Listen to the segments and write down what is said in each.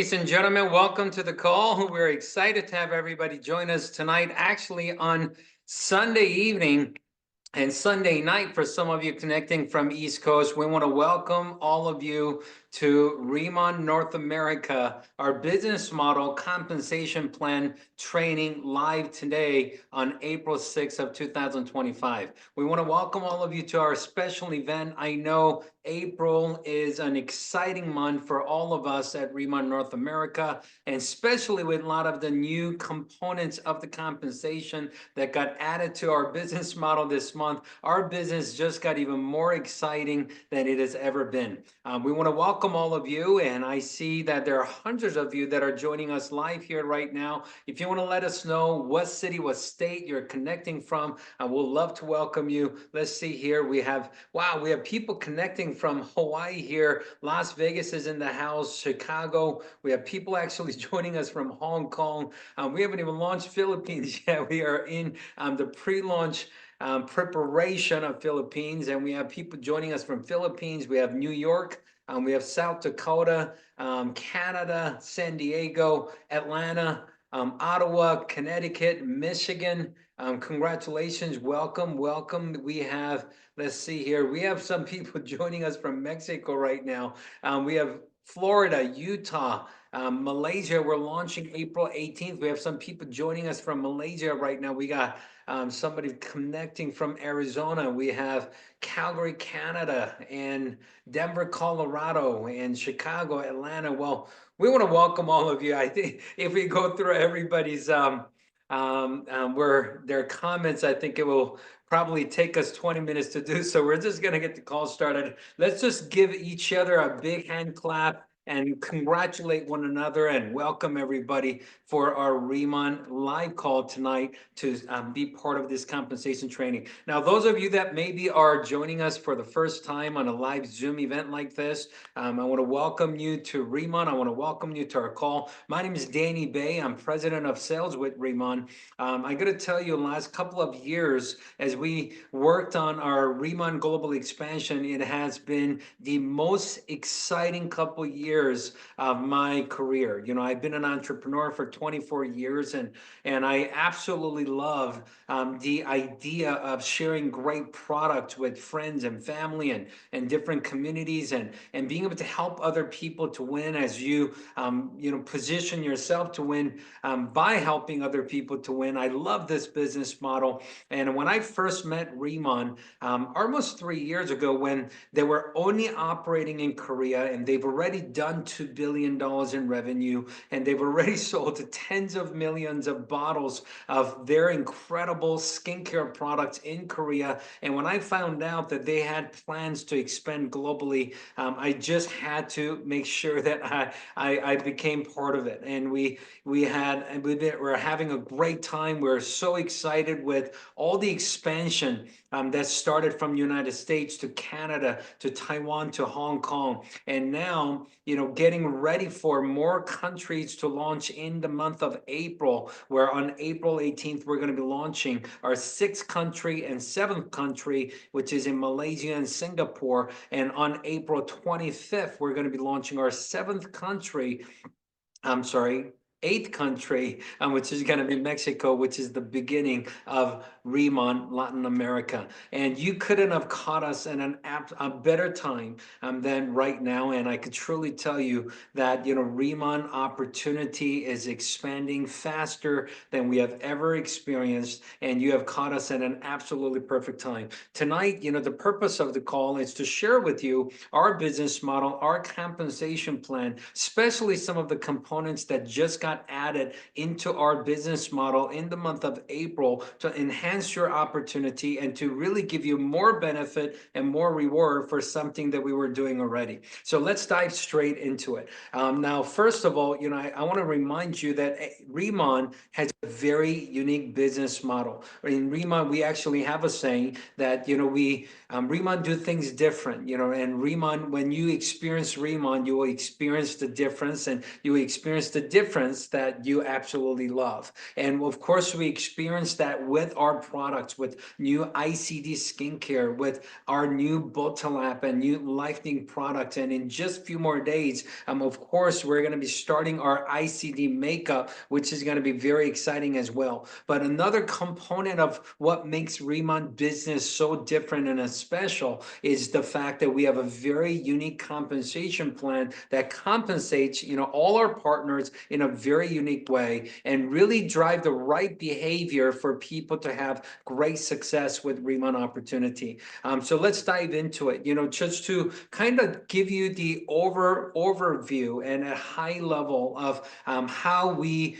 Ladies and gentlemen, welcome to the call. We're excited to have everybody join us tonight, actually on Sunday evening and Sunday night for some of you connecting from East Coast. We want to welcome all of you to RMN North America, our business model compensation plan training live today on April 6th of 2025. We want to welcome all of you to our special event. I know April is an exciting month for all of us at RMN North America, and especially with a lot of the new components of the compensation that got added to our business model this month. Our business just got even more exciting than it has ever been. We want to welcome all of you, and I see that there are hundreds of you that are joining us live here right now. If you want to let us know what city, what state you're connecting from, we'll love to welcome you. Let's see here. We have people connecting from Hawaii here. Las Vegas is in the house. Chicago. We have people actually joining us from Hong Kong. We haven't even launched Philippines yet. We are in the pre-launch preparation of Philippines, and we have people joining us from Philippines. We have New York, we have South Dakota, Canada, San Diego, Atlanta, Ottawa, Connecticut, Michigan. Congratulations, welcome. We have, let's see here, we have some people joining us from Mexico right now. We have Florida, Utah, Malaysia. We're launching April 18th. We have some people joining us from Malaysia right now. We got somebody connecting from Arizona. We have Calgary, Canada, and Denver, Colorado, and Chicago, Atlanta. Well, we want to welcome all of you. I think if we go through everybody's their comments, I think it will probably take us 20 minutes to do. So we're just going to get the call started. Let's just give each other a big hand clap and congratulate one another and welcome everybody for our RMN live call tonight to be part of this compensation training. Now, those of you that maybe are joining us for the first time on a live Zoom event like this, I want to welcome you to RMN. I want to welcome you to our call. My name is Danny Bay. I'm president of sales with RMN. I got to tell you, in the last couple of years, as we worked on our RMN global expansion, it has been the most exciting couple years of my career. You know, I've been an entrepreneur for 24 years, and I absolutely love the idea of sharing great products with friends and family and different communities, and being able to help other people to win as you position yourself to win by helping other people to win. I love this business model. And when I first met RMN almost 3 years ago, when they were only operating in Korea, and they've already done $2 billion in revenue, and they've already sold tens of millions of bottles of their incredible skincare products in Korea. And when I found out that they had plans to expand globally, I just had to make sure that I became part of it. And we're having a great time. We're so excited with all the expansion that started from the United States to Canada to Taiwan to Hong Kong, and now getting ready for more countries to launch in the month of April, where on April 18th we're going to be launching our 6th country and 7th country, which is in Malaysia and Singapore, and on April 25th we're going to be launching our 7th country, I'm sorry, 8th country, which is going to be Mexico, which is the beginning of RMN Latin America. And you couldn't have caught us in a better time than right now. And I could truly tell you that, RMN opportunity is expanding faster than we have ever experienced. And you have caught us at an absolutely perfect time. Tonight, the purpose of the call is to share with you our business model, our compensation plan, especially some of the components that just got added into our business model in the month of April to enhance your opportunity and to really give you more benefit and more reward for something that we were doing already. So let's dive straight into it. Now, first of all, I want to remind you that RMN has a very unique business model. In RMN, we actually have a saying that, RMN do things different, and RMN, when you experience RMN, you will experience the difference, and you will experience the difference business that you absolutely love. And of course, we experience that with our products, with new ICD skincare, with our new Botalap and new Lightning products. And in just a few more days, of course, we're going to be starting our ICD makeup, which is going to be very exciting as well. But another component of what makes Remont business so different and special is the fact that we have a very unique compensation plan that compensates, all our partners in a very unique way and really drive the right behavior for people to have great success with Remont Opportunity. So let's dive into it. Just to kind of give you the overview and a high level of how we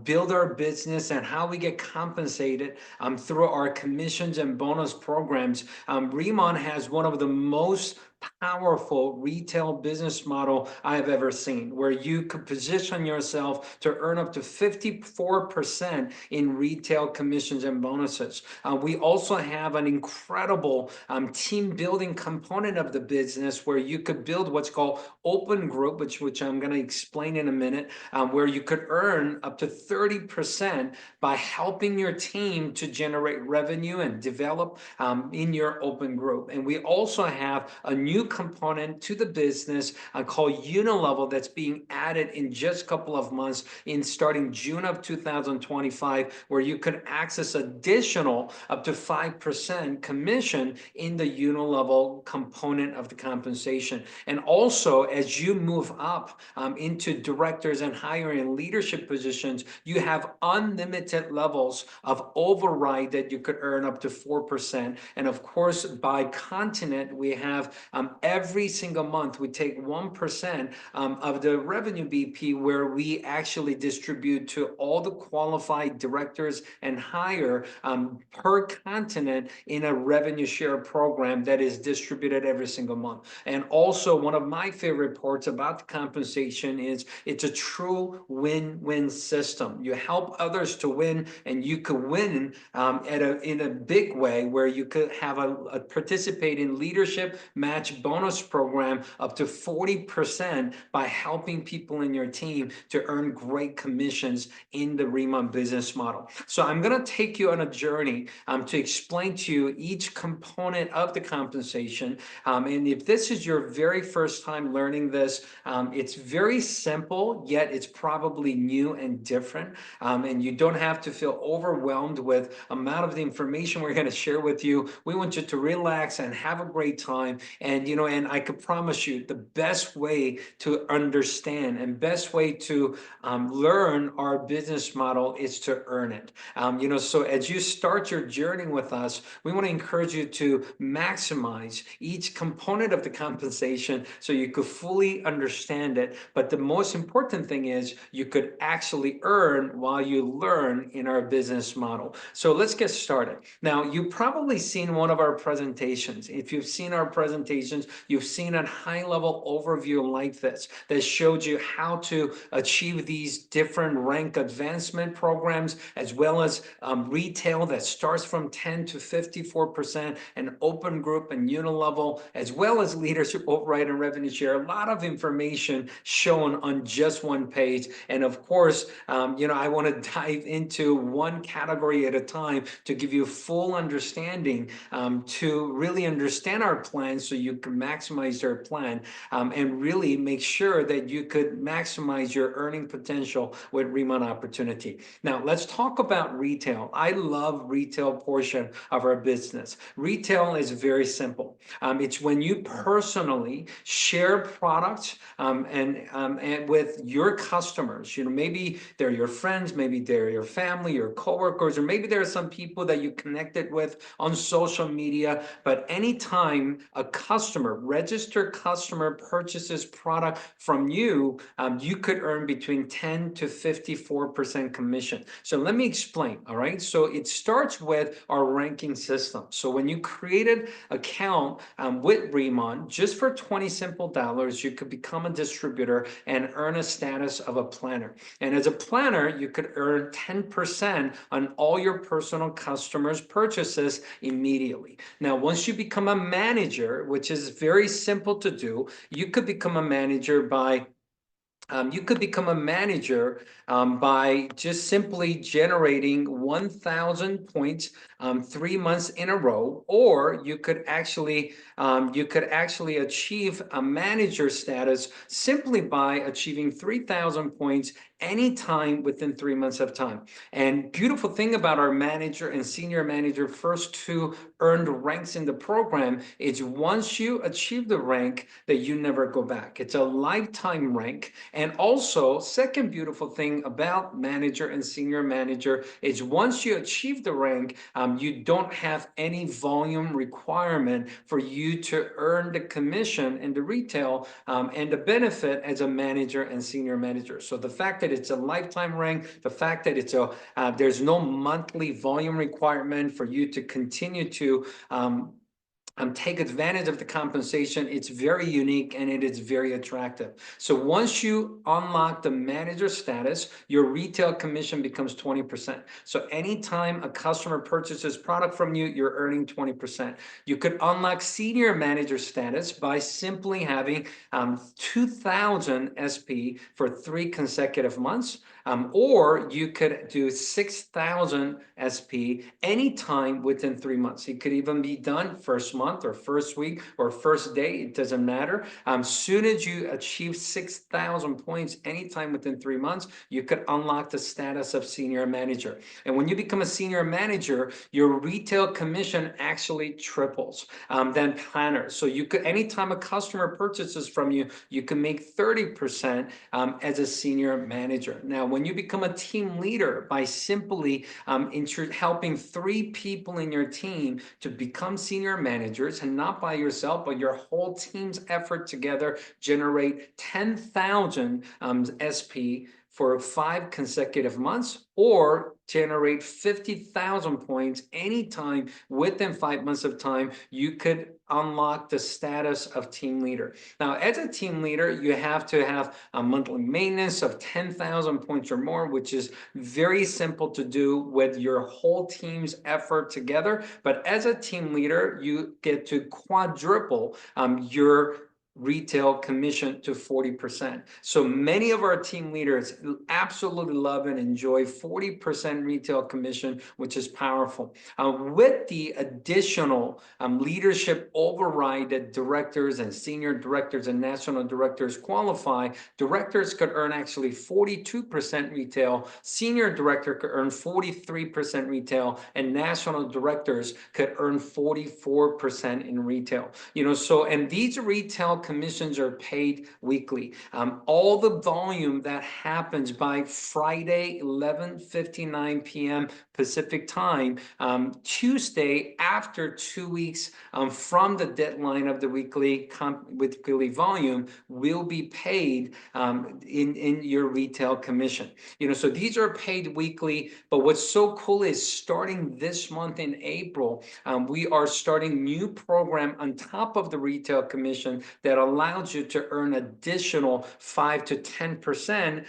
build our business and how we get compensated through our commissions and bonus programs. Remont has one of the most powerful retail business model I have ever seen, where you could position yourself to earn up to 54% in retail commissions and bonuses. We also have an incredible team building component of the business where you could build what's called open group, which I'm going to explain in a minute, where you could earn up to 30% by helping your team to generate revenue and develop in your open group. And we also have a new component to the business called Unilevel that's being added in just a couple of months in starting June of 2025, where you could access additional up to 5% commission in the Unilevel component of the compensation. And also, as you move up into directors and hiring and leadership positions, you have unlimited levels of override that you could earn up to 4%. And of course, by continent, we have every single month, we take 1% of the revenue BP where we actually distribute to all the qualified directors and hire per continent in a revenue share program that is distributed every single month. And also, one of my favorite parts about the compensation is it's a true win-win system. You help others to win, and you could win in a big way where you could have a participate in leadership match bonus program up to 40% by helping people in your team to earn great commissions in the Remont business model. So I'm going to take you on a journey to explain to you each component of the compensation. And if this is your very first time learning this, it's very simple, yet it's probably new and different. And you don't have to feel overwhelmed with amount of the information we're going to share with you. We want you to relax and have a great time. And, and I could promise you the best way to understand and best way to learn our business model is to earn it. So as you start your journey with us, we want to encourage you to maximize each component of the compensation so you could fully understand it. But the most important thing is you could actually earn while you learn in our business model. So let's get started. Now, you've probably seen one of our presentations. If you've seen our presentations, you've seen a high-level overview like this that showed you how to achieve these different rank advancement programs, as well as retail that starts from 10 to 54%, and open group and Unilevel, as well as leadership override and revenue share. A lot of information shown on just one page. And of course, I want to dive into one category at a time to give you full understanding, to really understand our plan so you can maximize your plan and really make sure that you could maximize your earning potential with Remont Opportunity. Now, let's talk about retail. I love retail portion of our business. Retail is very simple. It's when you personally share products and with your customers. Maybe they're your friends, maybe they're your family, your coworkers, or maybe there are some people that you connected with on social media. But anytime a registered customer purchases product from you, you could earn between 10 to 54% commission. So let me explain, all right? So it starts with our ranking system. So when you created an account with Remont, just for 20 simple dollars, you could become a distributor and earn a status of a planner. And as a planner, you could earn 10% on all your personal customers' purchases immediately. Now, once you become a manager, which is very simple to do, you could become a manager by You could become a manager by just simply generating 1,000 points 3 months in a row, or you could actually achieve a manager status simply by achieving 3,000 points anytime within 3 months of time. And beautiful thing about our manager and senior manager first two earned ranks in the program is once you achieve the rank that you never go back. It's a lifetime rank. And also, second beautiful thing about manager and senior manager is once you achieve the rank, you don't have any volume requirement for you to earn the commission in the retail and the benefit as a manager and senior manager. So the fact that it's a lifetime rank, the fact that there's no monthly volume requirement for you to continue to take advantage of the compensation. It's very unique and it is very attractive. So once you unlock the manager status, your retail commission becomes 20%. So anytime a customer purchases product from you, you're earning 20%. You could unlock senior manager status by simply having 2,000 SP for 3 consecutive months. Or you could do 6,000 SP anytime within 3 months. It could even be done first month or first week or first day. It doesn't matter. Soon as you achieve 6,000 points anytime within 3 months, you could unlock the status of senior manager. And when you become a senior manager, your retail commission actually triples than planners. So you could, anytime a customer purchases from you, you can make 30% as a senior manager. Now, when you become a team leader by simply helping 3 people in your team to become senior managers, and not by yourself, but your whole team's effort together, generate 10,000 SP for 5 consecutive months, or generate 50,000 points anytime within 5 months of time, you could unlock the status of team leader. Now, as a team leader, you have to have a monthly maintenance of 10,000 points or more, which is very simple to do with your whole team's effort together. But as a team leader, you get to quadruple your retail commission to 40%. So many of our team leaders absolutely love and enjoy 40% retail commission, which is powerful. With the additional leadership override that directors and senior directors and national directors qualify, directors could earn actually 42% retail, senior director could earn 43% retail, and national directors could earn 44% in retail. And these retail commissions are paid weekly. All the volume that happens by Friday, 11:59 p.m. Pacific time, Tuesday after 2 weeks from the deadline of the weekly volume, will be paid in your retail commission. So these are paid weekly. But what's so cool is starting this month in April, we are starting new program on top of the retail commission that allows you to earn additional 5 to 10%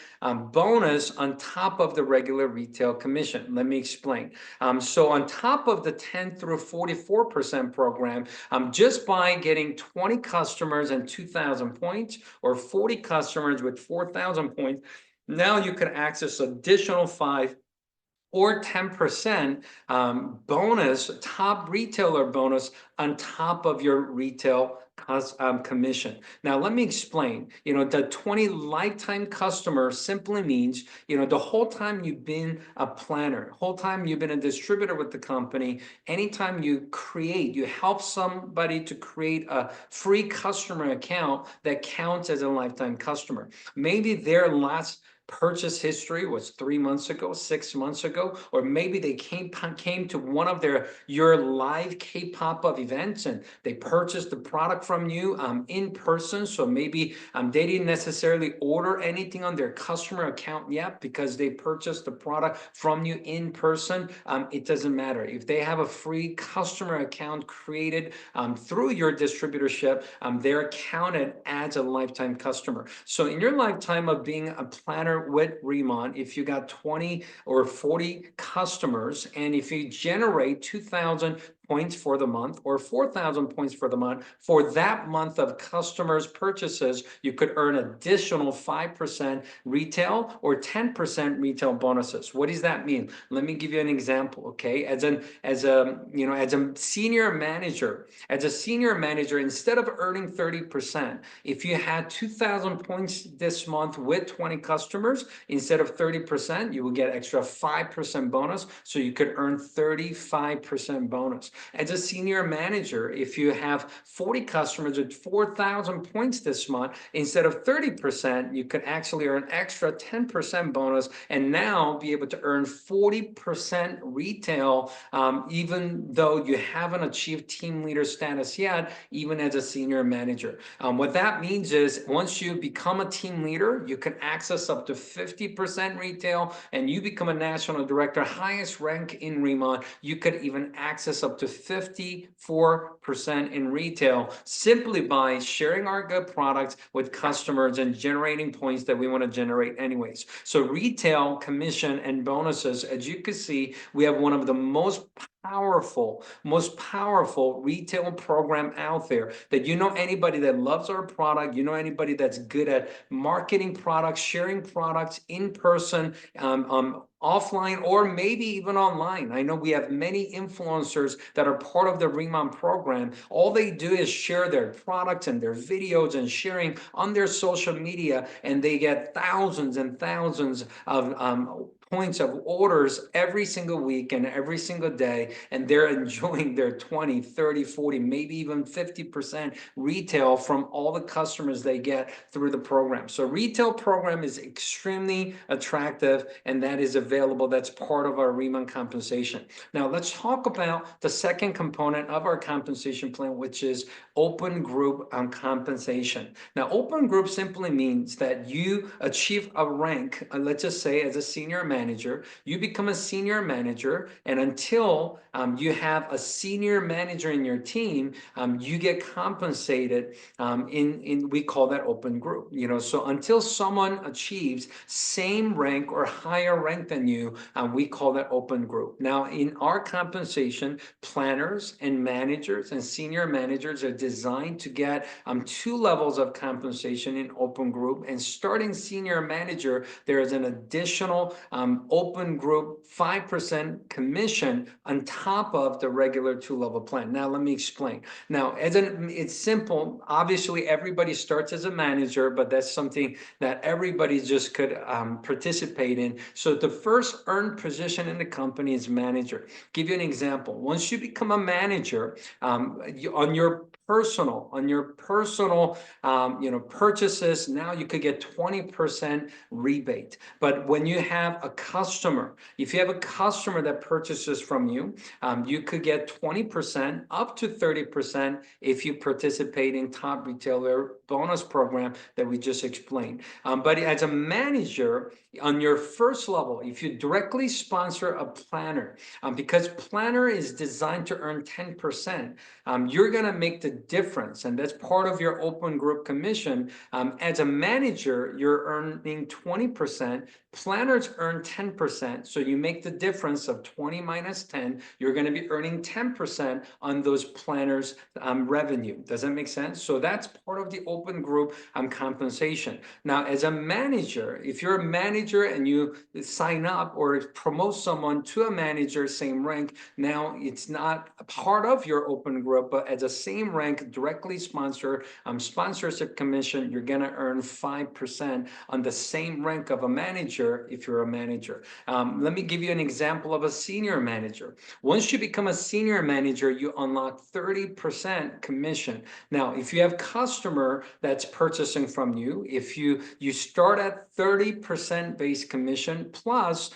bonus on top of the regular retail commission. Let me explain. So on top of the 10 through 44% program, just by getting 20 customers and 2,000 points, or 40 customers with 4,000 points, now you can access additional 5 or 10% bonus, top retailer bonus on top of your retail commission. Now, let me explain. The 20 lifetime customer simply means, the whole time you've been a planner, whole time you've been a distributor with the company, anytime you help somebody to create a free customer account, that counts as a lifetime customer. Maybe their last purchase history was 3 months ago, 6 months ago, or maybe they came to one of your live K-pop events and they purchased the product from you in person. So maybe they didn't necessarily order anything on their customer account yet because they purchased the product from you in person. It doesn't matter. If they have a free customer account created through your distributorship, they're counted as a lifetime customer. So in your lifetime of being a planner with RMN, if you got 20 or 40 customers, and if you generate 2,000 points for the month or 4,000 points for the month, for that month of customers' purchases, you could earn additional 5% retail or 10% retail bonuses. What does that mean? Let me give you an example, okay? As a senior manager, instead of earning 30%, if you had 2,000 points this month with 20 customers, instead of 30%, you will get extra 5% bonus, so you could earn 35% bonus. As a senior manager, if you have 40 customers with 4,000 points this month, instead of 30%, you could actually earn extra 10% bonus and now be able to earn 40% retail, even though you haven't achieved team leader status yet, even as a senior manager. What that means is once you become a team leader, you can access up to 50% retail, and you become a national director, highest rank in RMN, you could even access up to 54% in retail simply by sharing our good products with customers and generating points that we want to generate anyways. So retail, commission, and bonuses, as you can see, we have one of the most powerful retail program out there. That you know anybody that loves our product, you know anybody that's good at marketing products, sharing products in person, offline, or maybe even online. I know we have many influencers that are part of the RMN program. All they do is share their products and their videos and sharing on their social media, and they get thousands and thousands of points of orders every single week and every single day, and they're enjoying their 20, 30, 40, maybe even 50% retail from all the customers they get through the program. So retail program is extremely attractive, and that is available. That's part of our RMN compensation. Now let's talk about the second component of our compensation plan, which is open group compensation. Now open group simply means that you achieve a rank, let's just say as a senior manager, you become a senior manager, and until you have a senior manager in your team, you get compensated we call that open group. So until someone achieves same rank or higher rank than you, we call that open group. Now in our compensation, planners and managers and senior managers are designed to get 2 levels of compensation in open group, and starting senior manager, there is an additional open group 5% commission on top of the regular 2-level plan. Now let me explain. Now it's simple. Obviously everybody starts as a manager, but that's something that everybody just could participate in. So the first earned position in the company is manager. Give you an example. Once you become a manager, on your personal purchases, now you could get 20% rebate. But when you have a customer, if you have a customer that purchases from you, you could get 20% up to 30% if you participate in top retailer bonus program that we just explained. But as a manager, on your first level, if you directly sponsor a planner, because planner is designed to earn 10%, you're going to make the difference, and that's part of your open group commission. As a manager, you're earning 20%, planners earn 10%, so you make the difference of 20 minus 10, you're going to be earning 10% on those planners revenue. Does that make sense? So that's part of the open group compensation. Now as a manager, if you're a manager and you sign up or promote someone to a manager same rank, now it's not a part of your open group, but as a same rank directly sponsor sponsorship commission, you're going to earn 5% on the same rank of a manager if you're a manager. Let me give you an example of a senior manager. Once you become a senior manager, you unlock 30% commission. Now if you have customer that's purchasing from you, if you start at 30% base commission plus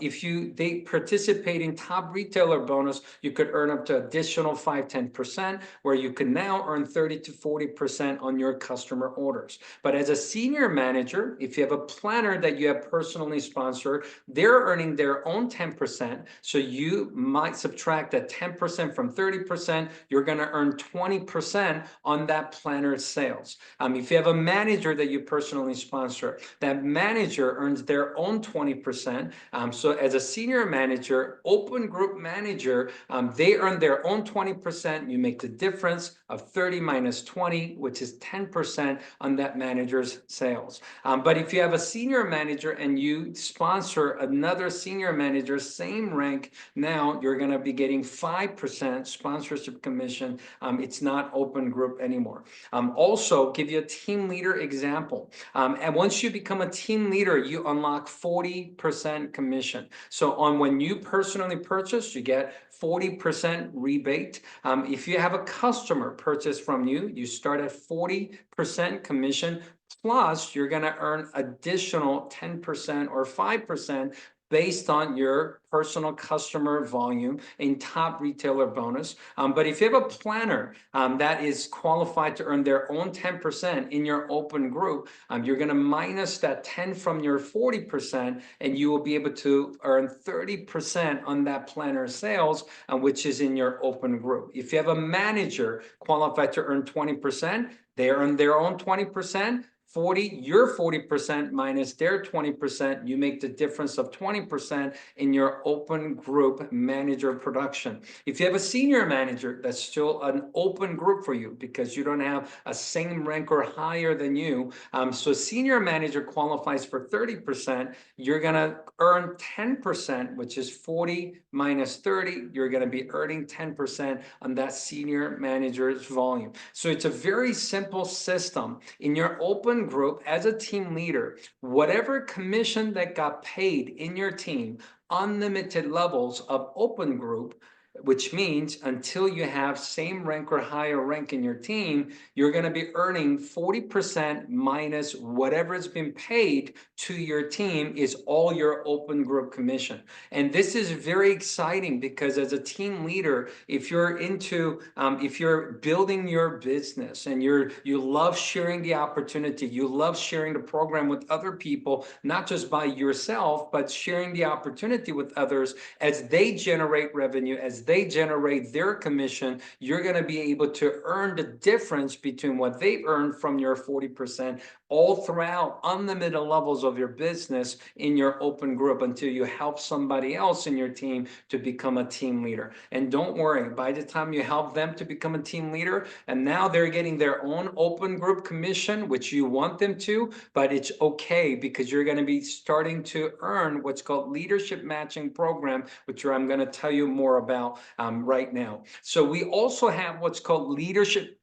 if they participate in top retailer bonus, you could earn up to additional 5-10%, where you can now earn 30 to 40% on your customer orders. But as a senior manager, if you have a planner that you have personally sponsored, they're earning their own 10%. So you might subtract that 10% from 30%, you're going to earn 20% on that planner sales. If you have a manager that you personally sponsor, that manager earns their own 20%. So as a senior manager, open group manager, they earn their own 20%. You make the difference of 30 minus 20, which is 10% on that manager's sales. But if you have a senior manager and you sponsor another senior manager, same rank, now you're going to be getting 5% sponsorship commission. It's not open group anymore. Also, give you a team leader example. And once you become a team leader, you unlock 40% commission. So on when you personally purchase, you get 40% rebate. If you have a customer purchase from you, you start at 40% commission. Plus, you're going to earn additional 10% or 5% based on your personal customer volume in top retailer bonus. But if you have a planner that is qualified to earn their own 10% in your open group, you're going to minus that 10 from your 40%, and you will be able to earn 30% on that planner sales, which is in your open group. If you have a manager qualified to earn 20%, they earn their own 20%. Your 40% minus their 20%, you make the difference of 20% in your open group manager production. If you have a senior manager, that's still an open group for you because you don't have a same rank or higher than you. So senior manager qualifies for 30%. You're going to earn 10%, which is 40 minus 30. You're going to be earning 10% on that senior manager's volume. So it's a very simple system. In your open group, as a team leader, whatever commission that got paid in your team, unlimited levels of open group, which means until you have same rank or higher rank in your team, you're going to be earning 40% minus whatever's been paid to your team is all your open group commission. And this is very exciting because as a team leader, if you're building your business and you love sharing the opportunity, you love sharing the program with other people, not just by yourself, but sharing the opportunity with others as they generate revenue, as they generate their commission, you're going to be able to earn the difference between what they earn from your 40% all throughout unlimited levels of your business in your open group until you help somebody else in your team to become a team leader. And don't worry, by the time you help them to become a team leader, and now they're getting their own open group commission, which you want them to, but it's okay because you're going to be starting to earn what's called leadership matching program, which I'm going to tell you more about right now. So we also have what's called leadership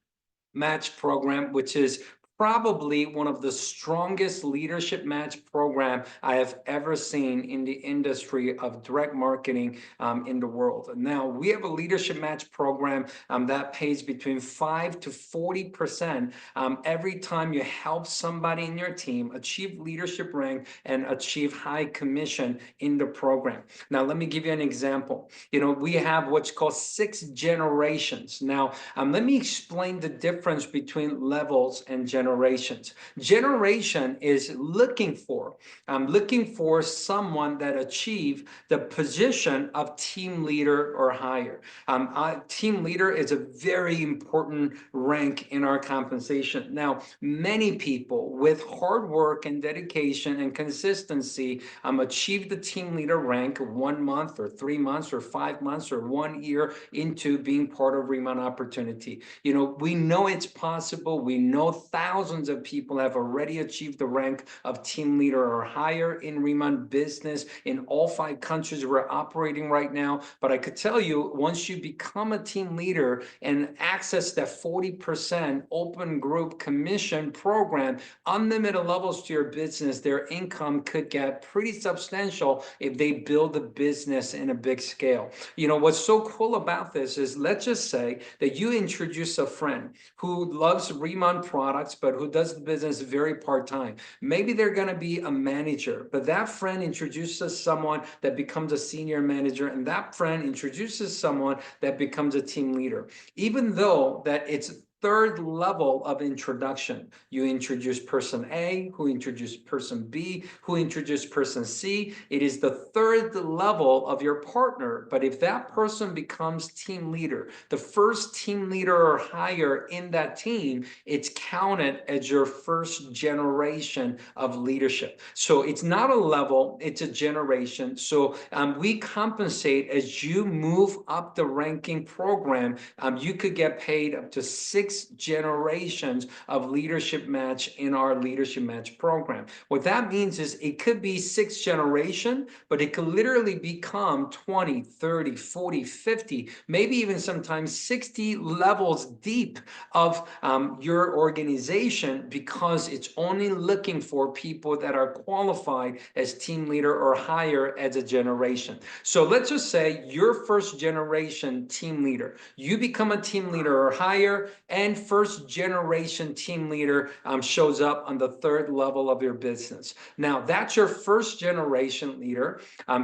match program, which is probably one of the strongest leadership match program I have ever seen in the industry of direct marketing in the world. Now, we have a leadership match program that pays between 5 to 40% every time you help somebody in your team achieve leadership rank and achieve high commission in the program. Now, let me give you an example. We have what's called 6 generations. Now, let me explain the difference between levels and generations. Generation is looking for someone that achieve the position of team leader or higher. Team leader is a very important rank in our compensation. Now, many people with hard work and dedication and consistency achieve the team leader rank 1 month or 3 months or 5 months or 1 year into being part of RMN Opportunity. We know it's possible. We know thousands of people have already achieved the rank of team leader or higher in RMN business in all 5 countries we're operating right now. But I could tell you, once you become a team leader and access that 40% open group commission program, unlimited levels to your business, their income could get pretty substantial if they build a business in a big scale. What's so cool about this is, let's just say that you introduce a friend who loves RMN products, but who does the business very part-time. Maybe they're going to be a manager, but that friend introduces someone that becomes a senior manager, and that friend introduces someone that becomes a team leader. Even though that it's third level of introduction. You introduce person A, who introduced person B, who introduced person C. It is the third level of your partner. But if that person becomes team leader, the first team leader or higher in that team, it's counted as your first generation of leadership. So it's not a level, it's a generation. So we compensate as you move up the ranking program. You could get paid up to 6 generations of leadership match in our leadership match program. What that means is it could be 6 generation, but it could literally become 20, 30, 40, 50, maybe even sometimes 60 levels deep of your organization, because it's only looking for people that are qualified as team leader or higher as a generation. So let's just say you're first generation team leader. You become a team leader or higher, and first generation team leader shows up on the third level of your business. Now, that's your first generation leader.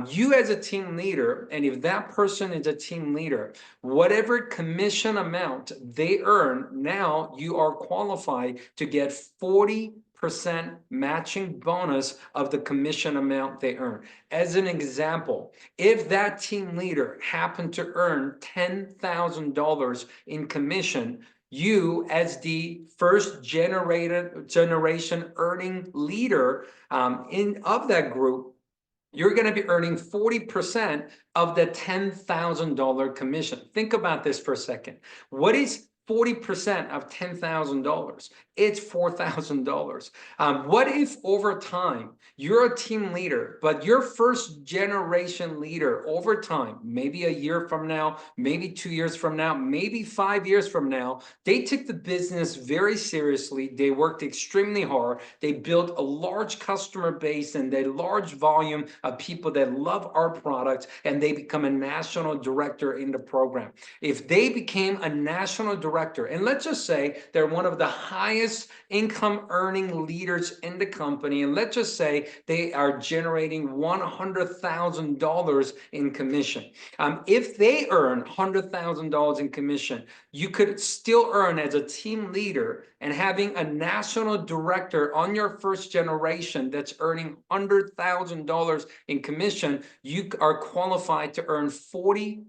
You as a team leader, and if that person is a team leader, whatever commission amount they earn, now you are qualified to get 40% matching bonus of the commission amount they earn. As an example, if that team leader happened to earn $10,000 in commission, you as the first generation earning leader of that group, you're going to be earning 40% of the $10,000 commission. Think about this for a second. What is 40% of $10,000? It's $4,000. What if over time you're a team leader, but your first generation leader over time, maybe a year from now, maybe 2 years from now, maybe 5 years from now, they took the business very seriously. They worked extremely hard. They built a large customer base and a large volume of people that love our products, and they become a national director in the program. If they became a national director, and let's just say they're one of the highest income earning leaders in the company, and let's just say they are generating $100,000 in commission. If they earn $100,000 in commission, you could still earn as a team leader, and having a national director on your first generation that's earning $100,000 in commission, you are qualified to earn 40%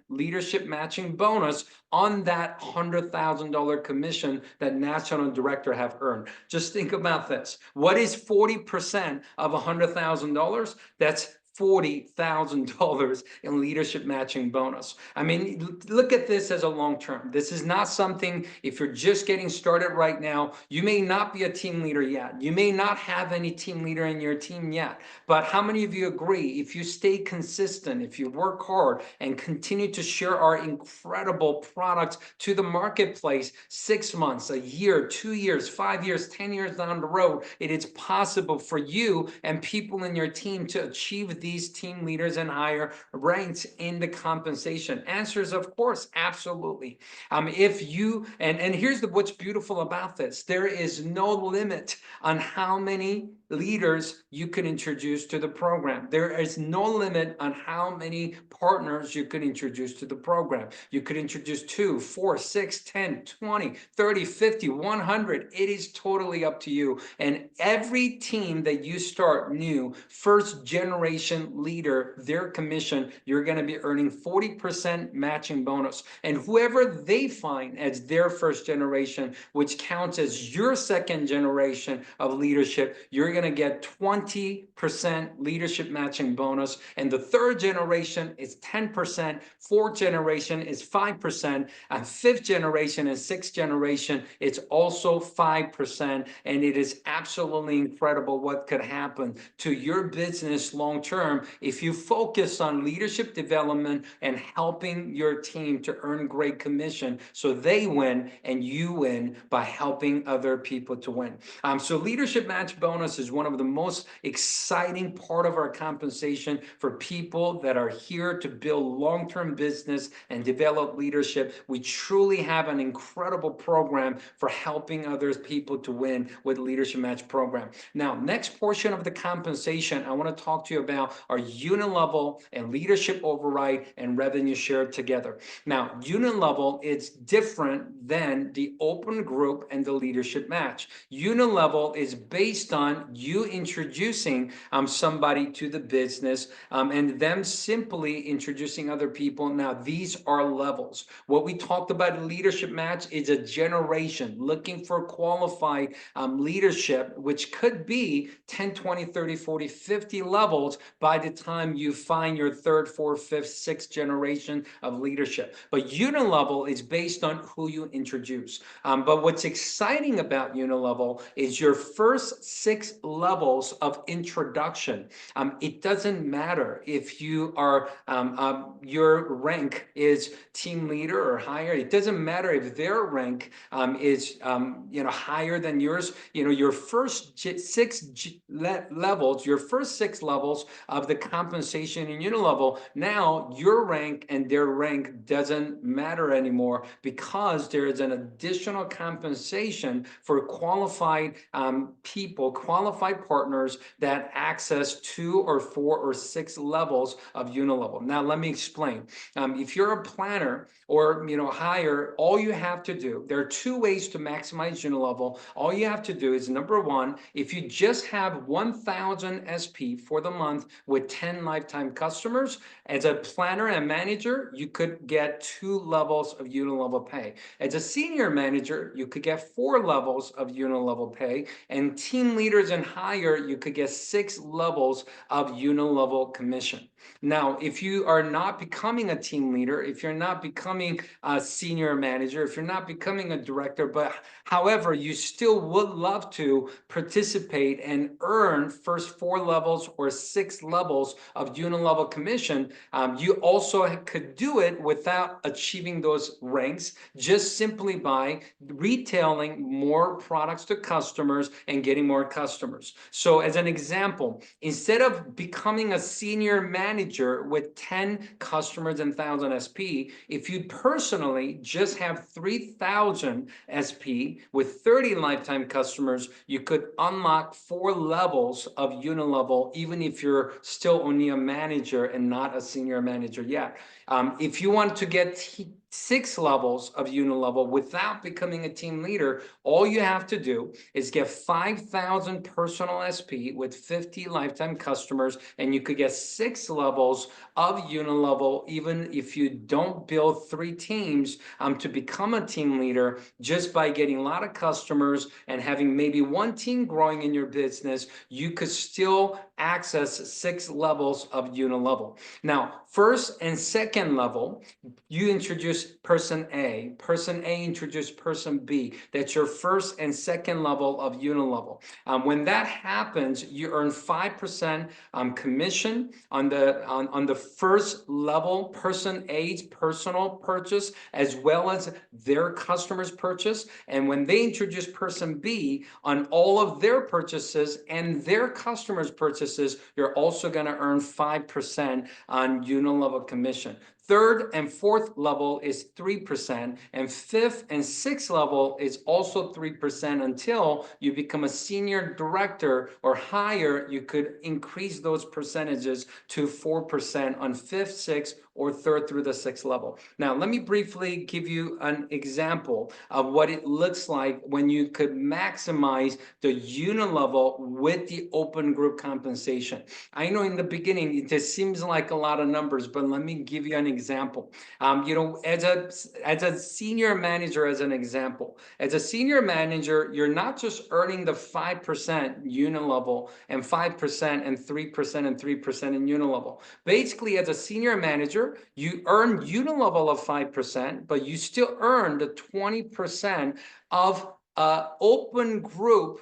leadership matching bonus on that $100,000 commission that national director have earned. Just think about this. What is 40% of $100,000? That's $40,000 in leadership matching bonus. I mean, look at this as a long term. This is not something, if you're just getting started right now, you may not be a team leader yet. You may not have any team leader in your team yet. But how many of you agree, if you stay consistent, if you work hard and continue to share our incredible products to the marketplace, 6 months, a year, 2 years, 5 years, 10 years down the road, it is possible for you and people in your team to achieve these team leaders and higher ranks in the compensation? Answers, of course, absolutely. If you, and here's what's beautiful about this, there is no limit on how many leaders you can introduce to the program. There is no limit on how many partners you can introduce to the program. You could introduce 2, 4, 6, 10, 20, 30, 50, 100. It is totally up to you. And every team that you start new, first generation leader, their commission, you're going to be earning 40% matching bonus. And whoever they find as their first generation, which counts as your second generation of leadership, you're going to get 20% leadership matching bonus. And the third generation is 10%, fourth generation is 5%, and fifth generation and sixth generation, it's also 5%. And it is absolutely incredible what could happen to your business long term if you focus on leadership development and helping your team to earn great commission, so they win and you win by helping other people to win. So leadership match bonus is is one of the most exciting part of our compensation for people that are here to build long-term business and develop leadership. We truly have an incredible program for helping other people to win with Leadership Match program. Now, next portion of the compensation, I want to talk to you about our unit level and leadership override and revenue share together. Now, unit level is different than the open group and the leadership match. Unit level is based on you introducing somebody to the business and them simply introducing other people. Now, these are levels. What we talked about in leadership match is a generation looking for qualified leadership, which could be 10, 20, 30, 40, 50 levels by the time you find your third, fourth, fifth, sixth generation of leadership. But unit level is based on who you introduce. But what's exciting about unit level is your first 6 levels of introduction. It doesn't matter if you are your rank is team leader or higher. It doesn't matter if their rank is higher than yours. Your first 6 levels, your first 6 levels of the compensation in unit level, now your rank and their rank doesn't matter anymore, because there is an additional compensation for qualified people, qualified partners that access 2 or 4 or 6 levels of unit level. Now, let me explain. If you're a planner or higher, all you have to do, there are 2 ways to maximize unit level. All you have to do is, number 1, if you just have 1,000 SP for the month with 10 lifetime customers, as a planner and manager, you could get 2 levels of unit level pay. As a senior manager, you could get 4 levels of unit level pay, and team leaders and higher, you could get 6 levels of unit level commission. Now, if you are not becoming a team leader, if you're not becoming a senior manager, if you're not becoming a director, but however, you still would love to participate and earn first 4 levels or 6 levels of unit level commission, you also could do it without achieving those ranks, just simply by retailing more products to customers and getting more customers. So as an example, instead of becoming a senior manager with 10 customers and 1,000 SP, if you personally just have 3,000 SP with 30 lifetime customers, you could unlock 4 levels of unit level, even if you're still only a manager and not a senior manager yet. If you want to get 6 levels of unit level without becoming a team leader, all you have to do is get 5,000 personal SP with 50 lifetime customers, and you could get 6 levels of unit level, even if you don't build 3 teams to become a team leader, just by getting a lot of customers and having maybe 1 team growing in your business. You could still access 6 levels of unit level. Now, first and second level, you introduce person A introduced person B. That's your first and second level of unit level. When that happens, you earn 5% commission on the first level, person A's personal purchase, as well as their customers' purchase. And when they introduce person B on all of their purchases and their customers' purchases, you're also going to earn 5% on unit level commission. Third and fourth level is 3%, and fifth and sixth level is also 3% until you become a senior director or higher. You could increase those percentages to 4% on fifth, sixth, or third through the sixth level. Now, let me briefly give you an example of what it looks like when you could maximize the unit level with the open group compensation. I know in the beginning, it just seems like a lot of numbers, but let me give you an example. As a senior manager, as an example, as a senior manager, you're not just earning the 5% unit level and 5% and 3% and 3% in unit level. Basically, as a senior manager, you earn unit level of 5%, but you still earn the 20% of open group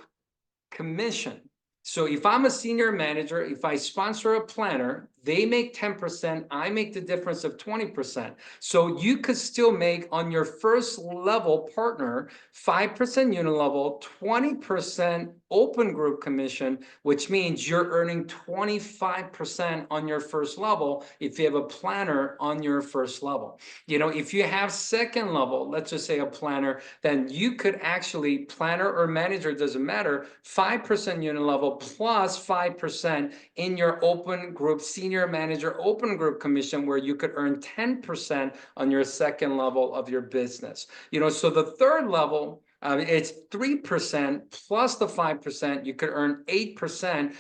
commission. So if I'm a senior manager, if I sponsor a planner, They make 10%, I make the difference of 20%. So you could still make on your first level partner 5% unilevel, 20% open group commission, which means you're earning 25% on your first level if you have a planner on your first level. If you have second level, let's just say a planner, then you could actually, planner or manager, doesn't matter, 5% unilevel plus 5% in your open group, senior manager open group commission, where you could earn 10% on your second level of your business. So the third level, it's 3% plus the 5%. You could earn 8%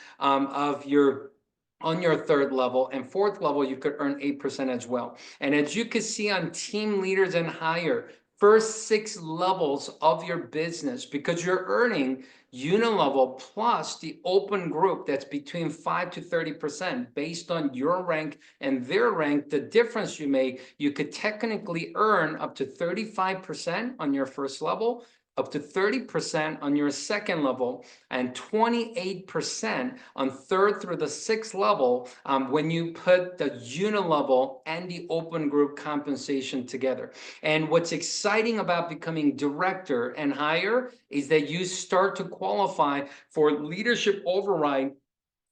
on your third level, and fourth level, you could earn 8% as well. And as you can see on team leaders and higher, first 6 levels of your business, because you're earning unilevel plus the open group, that's between 5 to 30% based on your rank and their rank. The difference you make, you could technically earn up to 35% on your first level, up to 30% on your second level, and 28% on third through the sixth level when you put the unilevel and the open group compensation together. And what's exciting about becoming director and higher is that you start to qualify for leadership override.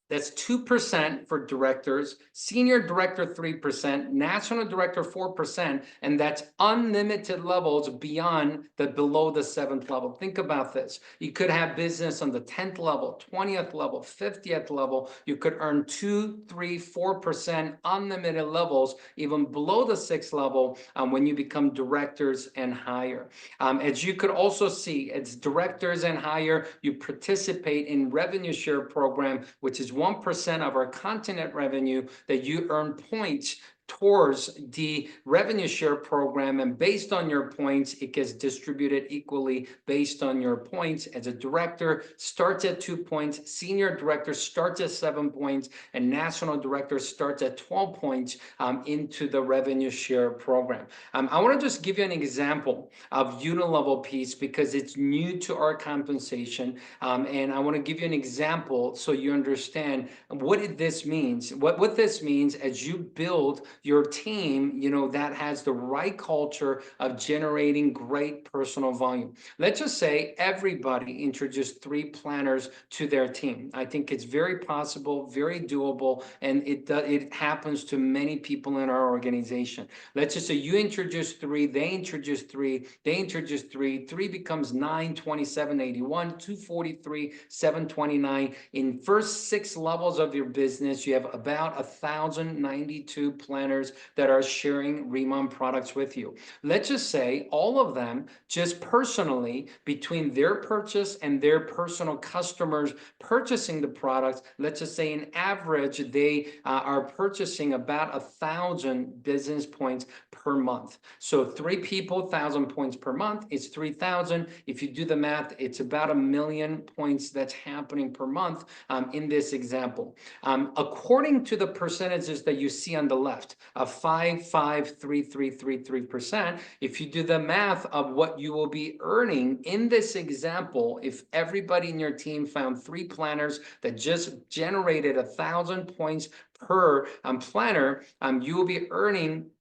That's 2% for directors, senior director 3%, national director 4%, and that's unlimited levels beyond below the 7th level. Think about this. You could have business on the 10th level, 20th level, 50th level. You could earn 2, 3, 4% unlimited levels, even below the 6th level when you become directors and higher. As you could also see, as directors and higher, you participate in revenue share program, which is 1% of our continent revenue that you earn points towards the revenue share program, and based on your points, it gets distributed equally based on your points. As a director, starts at 2 points, senior director starts at 7 points, and national director starts at 12 points into the revenue share program. I want to just give you an example of unilevel piece because it's new to our compensation, and I want to give you an example so you understand what this means. What this means as you build your team, that has the right culture of generating great personal volume. Let's just say everybody introduced 3 planners to their team. I think it's very possible, very doable, and it happens to many people in our organization. Let's just say you introduce 3, they introduce 3, they introduce 3, 3 becomes 9, 27, 81, 243, 729. In first 6 levels of your business, you have about 1,092 planners that are sharing RMN products with you. Let's just say all of them just personally, between their purchase and their personal customers purchasing the products, let's just say in average, they are purchasing about 1,000 business points per month. So 3 people, 1,000 points per month is 3,000. If you do the math, it's about 1,000,000 points that's happening per month in this example. According to the percentages that you see on the left, of 5, 5, 3, 3, 3, 3%. If you do the math of what you will be earning in this example, if everybody in your team found 3 planners that just generated 1,000 points per planner, you will be earning,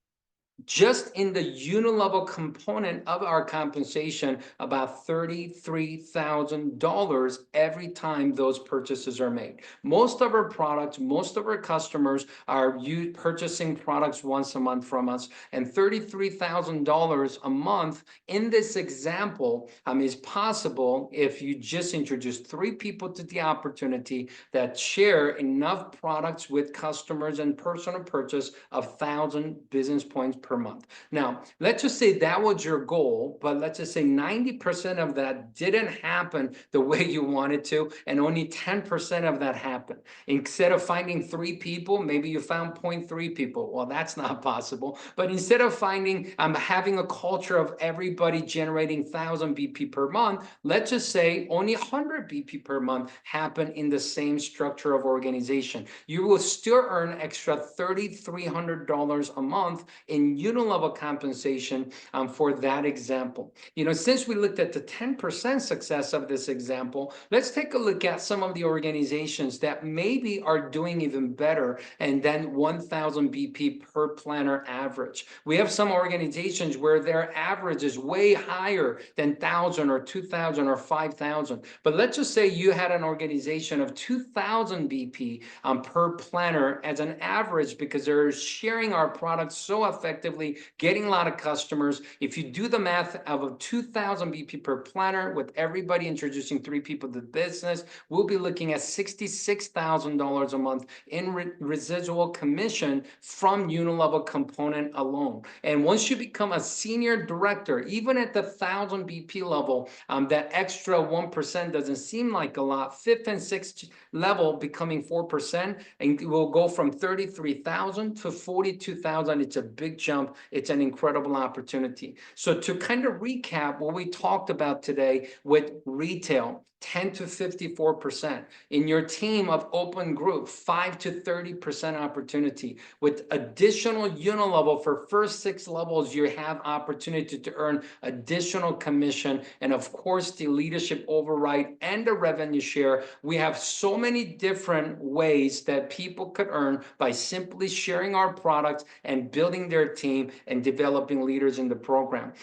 just in the unilevel component of our compensation, about $33,000 every time those purchases are made. Most of our products, most of our customers are purchasing products once a month from us, and $33,000 a month in this example is possible if you just introduce 3 people to the opportunity that share enough products with customers and personal purchase of 1,000 business points per month. Now, let's just say that was your goal, but let's just say 90% of that didn't happen the way you wanted to, and only 10% of that happened. Instead of finding 3 people, maybe you found 0.3 people. Well, that's not possible. But instead of having a culture of everybody generating 1,000 BP per month, let's just say only 100 BP per month happen in the same structure of organization. You will still earn extra $3,300 a month in using unilevel compensation for that example. Since we looked at the 10% success of this example, let's take a look at some of the organizations that maybe are doing even better and then 1,000 BP per planner average. We have some organizations where their average is way higher than 1,000 or 2,000 or 5,000. But let's just say you had an organization of 2,000 BP per planner as an average because they're sharing our products so effectively, getting a lot of customers. If you do the math of a 2,000 BP per planner with everybody introducing 3 people to the business, we'll be looking at $66,000 a month in residual commission from unilevel component alone. And once you become a senior director, even at the 1,000 BP level, that extra 1% doesn't seem like a lot. 5th and 6th level becoming 4%, and it will go from 33,000 to 42,000. It's a big jump. It's an incredible opportunity. So to kind of recap what we talked about today with retail, 10 to 54%. In your team of open group, 5 to 30% opportunity. With additional unilevel for first 6 levels, you have opportunity to earn additional commission, and of course the leadership override and the revenue share. We have so many different ways that people could earn by simply sharing our products and building their team and developing leaders in the program.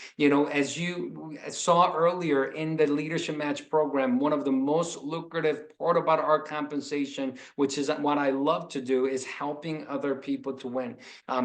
As you saw earlier in the Leadership Match program, one of the most lucrative part about our compensation, which is what I love to do, is helping other people to win.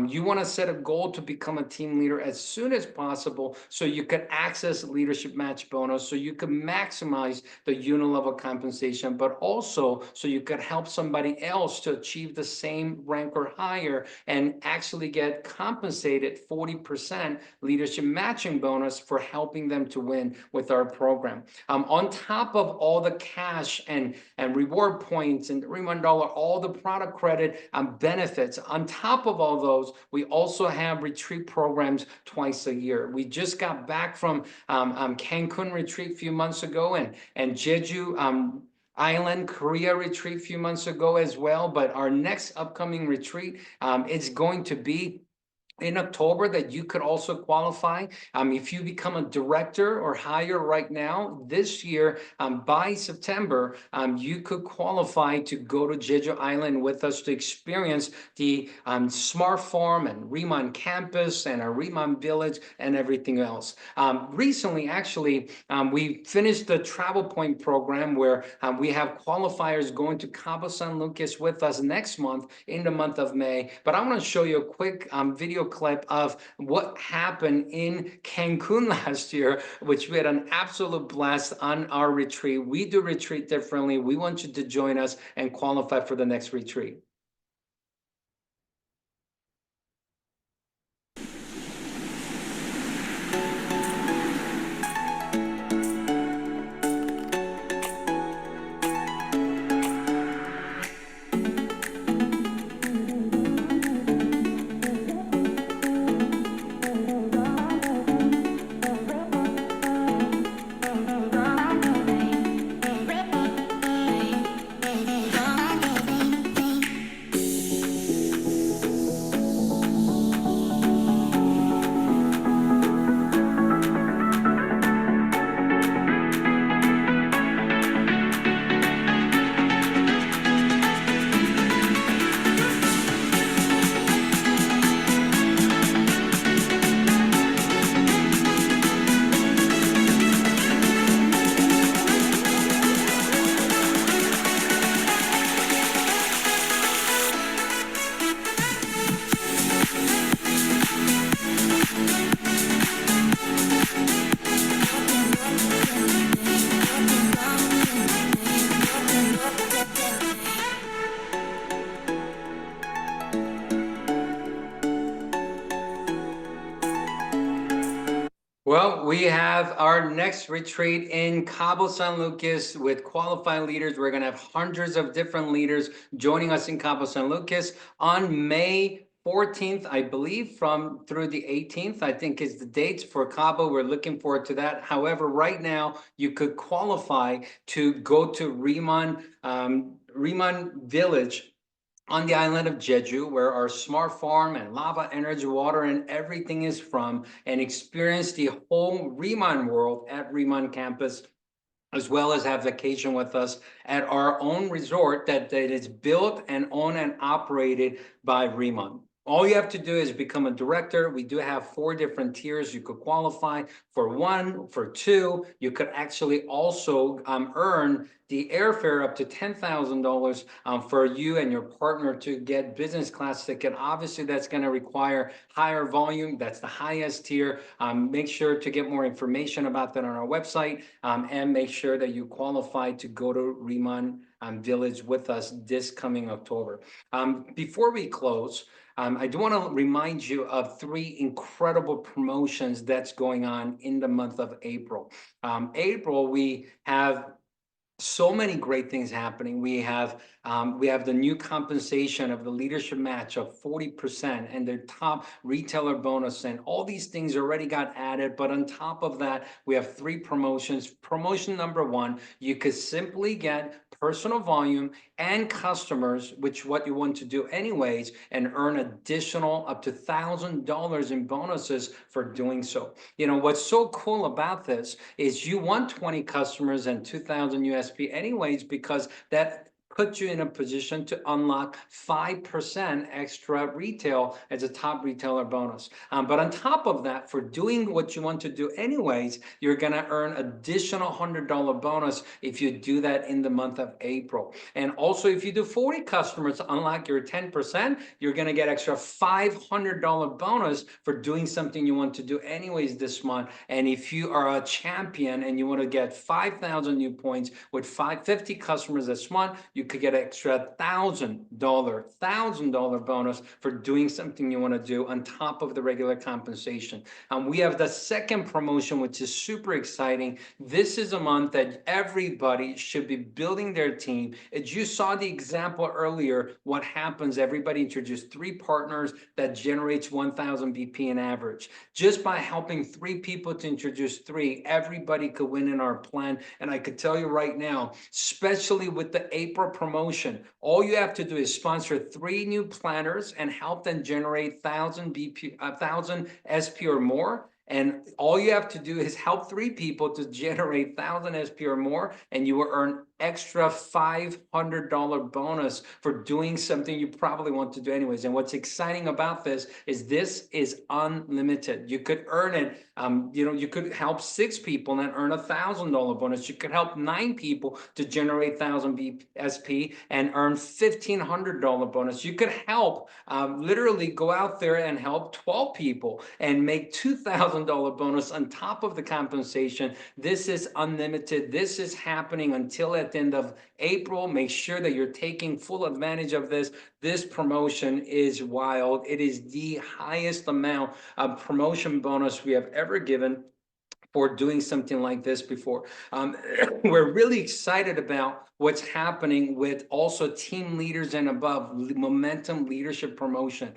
You want to set a goal to become a team leader as soon as possible so you can access Leadership Match bonus, so you can maximize the unilevel compensation, but also so you could help somebody else to achieve the same rank or higher and actually get compensated 40% leadership matching bonus for helping them to win with our program. On top of all the cash and reward points and $1 all the product credit benefits, on top of all those, we also have retreat programs twice a year. We just got back from Cancun retreat a few months ago, and Jeju Island, Korea retreat a few months ago as well. But our next upcoming retreat is going to be in October that you could also qualify. If you become a director or higher right now, this year, by September, you could qualify to go to Jeju Island with us to experience the Smart Farm and RMN campus and our RMN village and everything else. Recently, actually, we finished the Travel Point program where we have qualifiers going to Cabo San Lucas with us next month in the month of May. But I want to show you a quick video clip of what happened in Cancun last year, which we had an absolute blast on our retreat. We do retreat differently. We want you to join us and qualify for the next retreat. Well, we have our next retreat in Cabo San Lucas with qualified leaders. We're going to have hundreds of different leaders joining us in Cabo San Lucas on May 14th, I believe, through the 18th, I think is the dates for Cabo. We're looking forward to that. However, right now you could qualify to go to RMN Village on the island of Jeju, where our smart farm and lava energy, water, and everything is from, and experience the whole Riemann world at Riemann campus, as well as have vacation with us at our own resort that is built and owned and operated by Riemann. All you have to do is become a director. We do have 4 different tiers you could qualify for. 1, for 2, you could actually also earn the airfare up to $10,000 for you and your partner to get business class ticket. Obviously, that's going to require higher volume. That's the highest tier. Make sure to get more information about that on our website, and make sure that you qualify to go to Riemann Village with us this coming October. Before we close, I do want to remind you of 3 incredible promotions that's going on in the month of April. April, we have so many great things happening. We have the new compensation of the leadership match of 40% and their top retailer bonus, and all these things already got added. But on top of that, we have 3 promotions. Promotion number 1, you could simply get personal volume and customers, which what you want to do anyways, and earn additional up to $1,000 in bonuses for doing so. You know, what's so cool about this is you want 20 customers and 2,000 USP anyways, because that puts you in a position to unlock 5% extra retail as a top retailer bonus. But on top of that, for doing what you want to do anyways, you're going to earn additional $100 bonus if you do that in the month of April. And also, if you do 40 customers to unlock your 10%, you're going to get extra $500 bonus for doing something you want to do anyways this month. And if you are a champion and you want to get 5,000 new points with 50 customers this month, you could get extra $1,000 bonus for doing something you want to do on top of the regular compensation. We have the second promotion, which is super exciting. This is a month that everybody should be building their team. As you saw the example earlier, what happens, everybody introduced 3 partners that generates 1,000 BP in average. Just by helping 3 people to introduce 3, everybody could win in our plan. And I could tell you right now, especially with the April promotion, all you have to do is sponsor 3 new planners and help them generate 1,000 BP, 1,000 SP or more. And all you have to do is help 3 people to generate 1,000 SP or more, and you will earn extra $500 bonus for doing something you probably want to do anyways. And what's exciting about this is unlimited. You could earn it. You could help 6 people and earn $1,000 bonus. You could help 9 people to generate 1,000 SP and earn $1,500 bonus. You could help literally go out there and help 12 people and make $2,000 bonus on top of the compensation. This is unlimited. This is happening until at the end of April. Make sure that you're taking full advantage of this. This promotion is wild. It is the highest amount of promotion bonus we have ever given for doing something like this before. We're really excited about what's happening with also team leaders and above, momentum leadership promotion.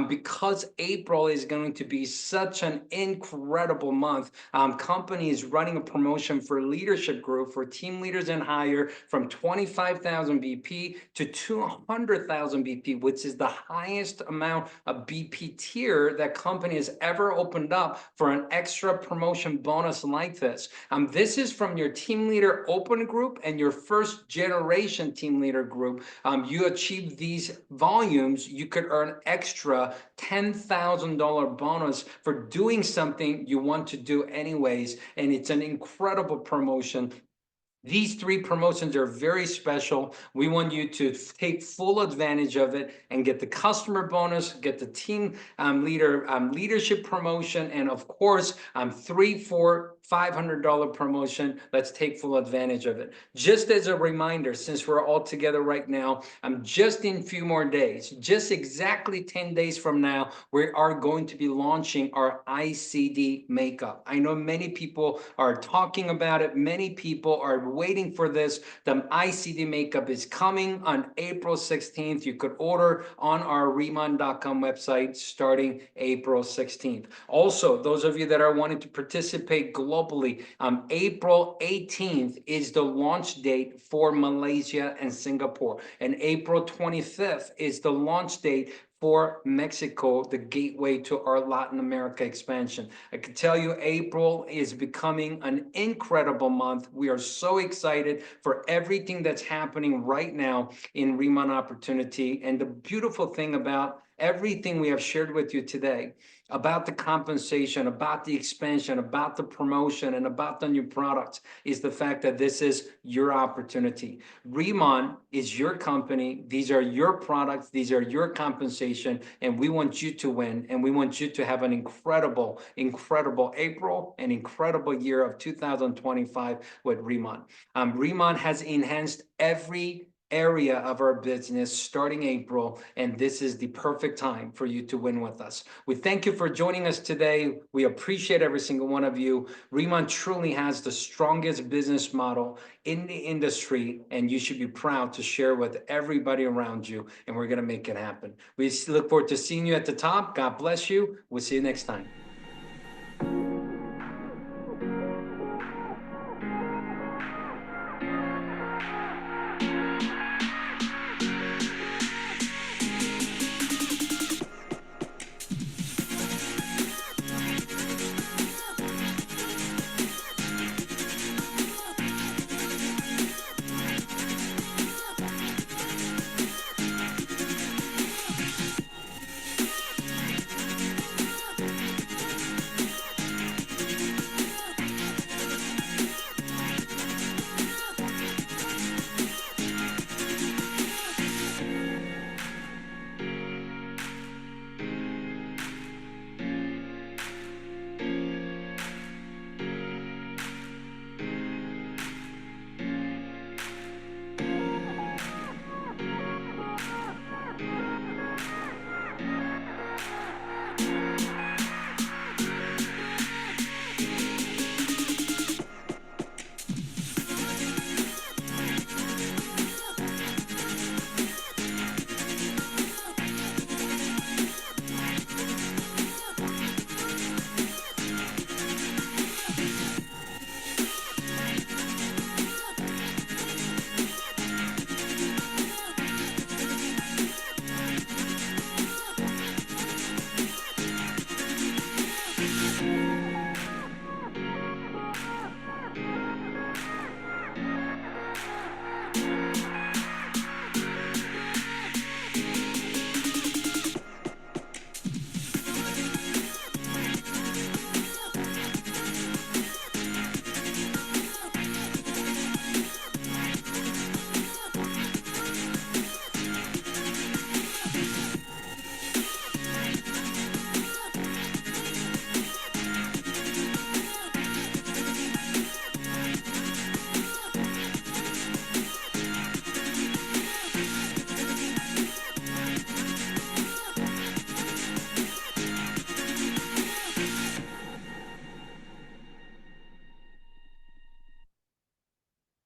Because April is going to be such an incredible month, company is running a promotion for leadership group for team leaders and higher from 25,000 BP to 200,000 BP, which is the highest amount of BP tier that company has ever opened up for an extra promotion bonus like this. This is from your team leader open group and your first generation team leader group. You achieve these volumes, you could earn extra $10,000 bonus for doing something you want to do anyways. And it's an incredible promotion. These 3 promotions are very special. We want you to take full advantage of it and get the customer bonus, get the team leadership promotion, and of course, 3, 4, $500 promotion. Let's take full advantage of it. Just as a reminder, since we're all together right now, just in a few more days, just exactly 10 days from now, we are going to be launching our ICD makeup. I know many people are talking about it. Many people are waiting for this. The ICD makeup is coming on April 16th. You could order on our Riemann.com website starting April 16th. Also, those of you that are wanting to participate globally globally. April 18th is the launch date for Malaysia and Singapore, and April 25th is the launch date for Mexico, the gateway to our Latin America expansion. I can tell you April is becoming an incredible month. We are so excited for everything that's happening right now in RMN Opportunity. And the beautiful thing about everything we have shared with you today about the compensation, about the expansion, about the promotion, and about the new products is the fact that this is your opportunity. RMN is your company. These are your products. These are your compensation. And we want you to win. And we want you to have an incredible, incredible April and incredible year of 2025 with RMN. RMN has enhanced every area of our business starting April, and this is the perfect time for you to win with us. We thank you for joining us today. We appreciate every single one of you. RMN truly has the strongest business model in the industry, and you should be proud to share with everybody around you, and we're going to make it happen. We look forward to seeing you at the top. God bless you. We'll see you next time.